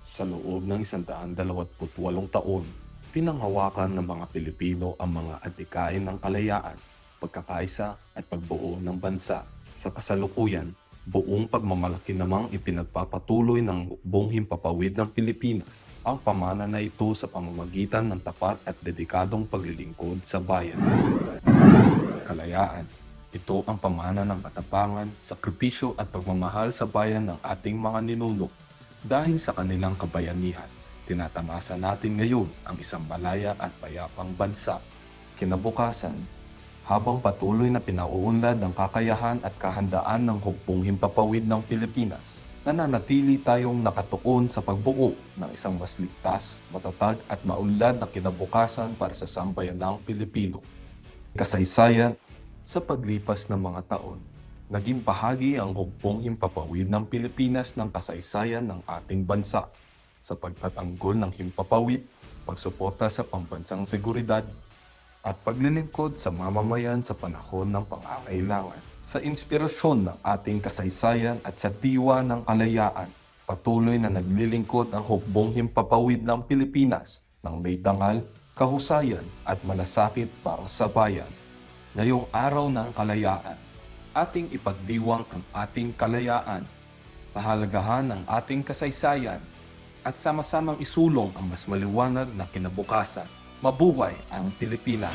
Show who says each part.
Speaker 1: Sa loob ng 128 taon, pinanghawakan ng mga Pilipino ang mga adhikain ng kalayaan, pagkakaisa at pagbuo ng bansa. Sa kasalukuyan, buong pagmamalaki namang ipinagpapatuloy ng buong himpapawid ng Pilipinas ang pamana na ito sa pamamagitan ng tapat at dedikadong paglilingkod sa bayan. Kalayaan. Ito ang pamana ng katapangan, sakripisyo at pagmamahal sa bayan ng ating mga ninuno. Dahil sa kanilang kabayanihan, tinatamasa natin ngayon ang isang malaya at payapang bansa. Kinabukasan, habang patuloy na pinauunlad ng kakayahan at kahandaan ng hukbong himpapawid ng Pilipinas, nananatili tayong nakatuon sa pagbuo ng isang mas ligtas, matatag at maunlad na kinabukasan para sa sambayanang Pilipino. Kasaysayan. Sa paglipas ng mga taon, naging bahagi ang hukbong himpapawid ng Pilipinas ng kasaysayan ng ating bansa sa pagtatanggol ng himpapawid, pagsuporta sa pambansang seguridad, at paglilingkod sa mamamayan sa panahon ng pangangailangan. Sa inspirasyon ng ating kasaysayan at sa diwa ng kalayaan, patuloy na naglilingkod ang hukbong himpapawid ng Pilipinas ng may dangal, kahusayan at malasakit para sa bayan. Ngayong araw ng kalayaan, ating ipagdiwang ang ating kalayaan, pahalagahan ang ating kasaysayan, at sama-samang isulong ang mas maliwanag na kinabukasan. Mabuhay ang Pilipinas!